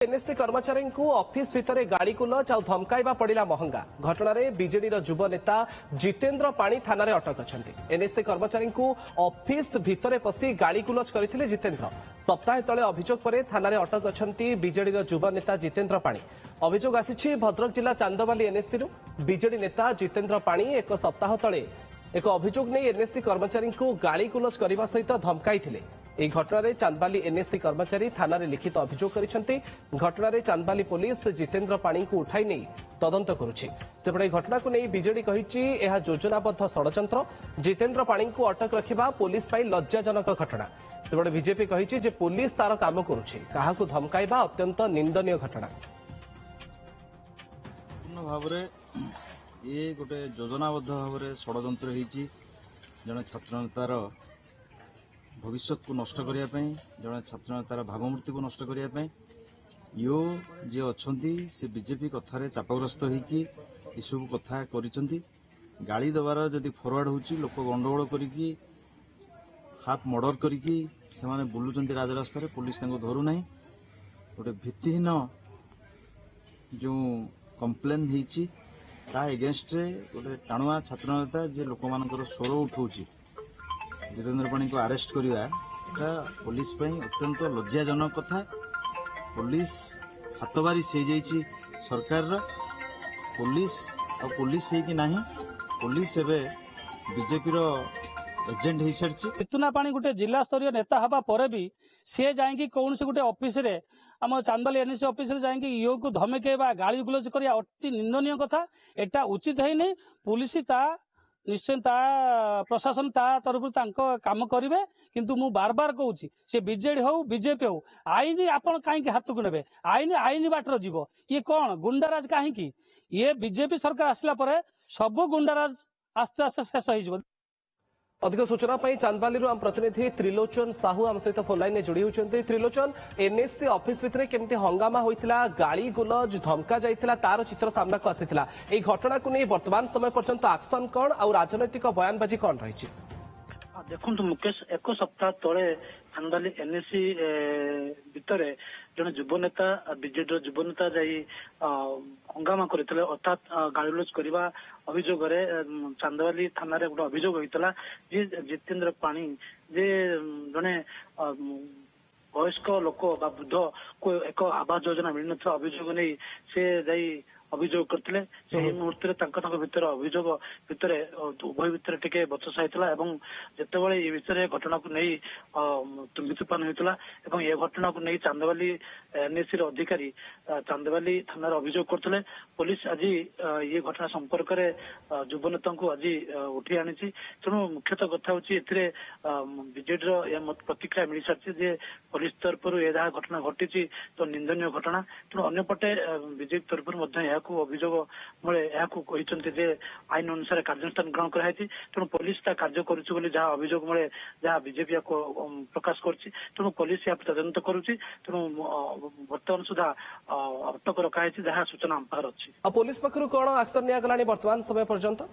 NSC कर्मचारी को office भितर गाड़ी कुलच और धमकाइबा पड़ा महंगा घटना बीजेडी युव नेता जितेन्द्र पाणी थाना अटक अच्छा एनएससी कर्मचारी को ऑफिस भितर पशि गाड़ी कुलच करते जितेन्द्र सप्ताह तले अभियोग पर थाना अटक अच्छा बीजेडी युव नेता जितेन्द्र पाणी अभियोग आसी भद्रक जिला चांदबाली एनएससी बीजेडी नेता जितेन्द्र पाणी एक सप्ताह तले एक अभियोग नहीं एनएससी कर्मचारी को गाड़ी कुलच करने सहित धमकाई ଏହି ଘଟଣାରେ ଚାନ୍ଦବାଲି ଏନଏସସି କର୍ମଚାରୀ ଥାନାରେ ଲିଖିତ ଅଭିଯୋଗ କରିଛନ୍ତି। ଘଟଣାରେ ଚାନ୍ଦବାଲି ପୁଲିସ ଜିତେନ୍ଦ୍ର ପାଣିଙ୍କୁ ଉଠାଇ ନେଇ ତଦନ୍ତ କରୁଛି। ସେପଟେ ଏହି ଘଟଣାକୁ ନେଇ ବିଜେଡି କହିଛି ଏହା ଯୋଜନାବଦ୍ଧ ଷଡ଼ଯନ୍ତ୍ର ଜିତେନ୍ଦ୍ର ପାଣିଙ୍କୁ ଅଟକ ରଖିବା ପୁଲିସ ପାଇଁ ଲଜ୍ଜାଜନକ ଘଟଣା। ସେପଟେ ବିଜେପି କହିଛି ଯେ ପୁଲିସ ତାର କାମ କରୁଛି କାହାକୁ ଧମକାଇବା ଅତ୍ୟନ୍ତ ନିନ୍ଦନୀୟ ଘଟଣା। ପୂର୍ଣ୍ଣ ଭାବରେ ଏ ଗୋଟେ ଯୋଜନାବଦ୍ଧ ଭାବରେ ଷଡ଼ଯନ୍ତ୍ର ହେଇଛି ଜଣେ ଛାତ୍ରନେତାର भविष्य को नष्ट करने जड़े छात्र नेतार भावमूर्ति को नष्ट करने यो जे अच्छा से बीजेपी कथार चापग्रस्त होगी सब कथा गाड़ी दबार जदि फरवर्ड हो लोक गंडगोल करी हाफ मर्डर करी बुलूं राजरास्तार पुलिस धरू ना गोटे भित्तिहीन जो कम्प्लेन होता एगेन्स्ट गोटे टाणुआ छात्र नेता जे लोक मान स्वर उठाऊँ जितेन्द्र पाणी को अरेस्ट करवा पुलिस अत्यंत लज्जाजनक कथा। पुलिस हाथबारी से जाइए सरकार पुलिस और पुलिस है कि नहीं पुलिस एवं बीजेपी एजेंट हो सारी जितेन्द्र पाणी गोटे जिला स्तरीय नेता हवा पर भी सी जाकि कौन से गोटे ऑफिस रे आम चांदबाली एनएससी ऑफिस रे जाकि यो को धमकेवा गाड़ी गुलज करिया अति निंदनीय कथा। एटा उचित है नहीं पुलिस ता निश्चय प्रशासन ता तरफ काम करेंगे किंतु मु बार बार कहूँ सी बीजेडी हो बीजेपी हो आईन आपड़ कहीं हाथ को ने आईन आईन बाटर जीव ये कौन गुंडाराज कहीं ये बीजेपी सरकार आसला सब गुंडाराज आस्ते आस्ते शेष हो। अधिक सूचना चांदबाली आम प्रतिनिधि त्रिलोचन साहू आम सहित फोन लाइन जोड़ी होती। त्रिलोचन एनएससी ऑफिस भितर केमती हंगामा होता गाड़ी गुलज धमका जाइथिला तार चित्र सामना को आसीथिला एई घटना को नहीं वर्तमान समय पर्यंत एक्शन कौन और राजनैतिक बयानबाजी कौन रही? देखो मुकेश एक सप्ताह तले चांदबाली एनएससी भितर जड़े युव नेता बीजेडी युव नेता जाई हंगामा करते अर्थात गाड़ीलुज करने अभियोग चांदबाली थाना गोटे अभियोग होता जे जितेन्द्र पाणी जे जड़े वयस्क लोक बुद्ध को एक आवास योजना मिल ना अभियोग नहीं से जाई अभियोग करते मुहूर्त भितर अभियोग भितर उभय भितर टिके बचसा होता जितेबाला ये विषय घटना को नहीं तुम्बितुपान होता ये घटना को नहीं चांदबाली एनएससी अधिकारी चांदबाली थाना अभियोग करते पुलिस आज ये घटना संपर्क में युव नेता को आज उठी आनी तेणु मुख्यतः कथा हूँ बीजेडी प्रतिक्रिया मिल सारी पुलिस तरफ जहाँ घटना घटी तो निंदनीय घटना तेणु अंपटे बीजेपी तरफ अभियोग मूले आईन अनुसार कार्यानुष्ठान ग्रहण कराई तेणु पुलिस कार्य कर अभियोग मूले जहाँ बीजेपी प्रकाश करेणु पुलिस या तदंत करुच्ची तेणु बर्तमान सुधा अटक रखाई जहाँ सूचना आम पाखर अच्छी। पुलिस पक्षर कौन एक्शन निगला वर्तमान समय पर्यंत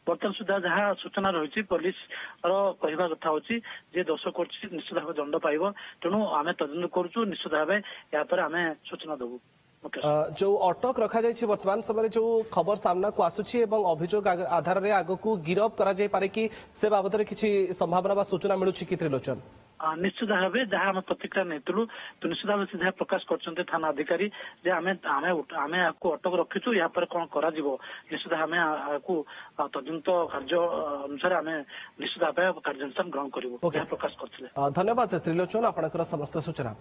बर्तमान सुधा जहाँ सूचना रही पुलिस कहवा कथा हूँ जे दोष कर निश्चित भाव दंड पाइब तेणु आम तदंत करुचु निश्चित भाव यापर आम सूचना देवु। जो अटक रखा जाइए वर्तमान समय जो खबर सामना को आसुची एवं अभियोग आधार में आग को गिरफ करा जाय पारे कि से बाबद किसी संभावना बा सूचना मिलूची कि त्रिलोचन? निश्चित भाव जहाँ आम प्रतिक्रिया नहीं तो निश्चित भाव से प्रकाश कर थाना अधिकारी जे आमे अटक रखीचु या कौन कर निश्चित आम आपको तदंत कार्य अनुसार आम निश्चित भाव कार्यानुष्ठान ग्रहण करूँ प्रकाश करते। धन्यवाद त्रिलोचन आपणकर समस्त सूचना।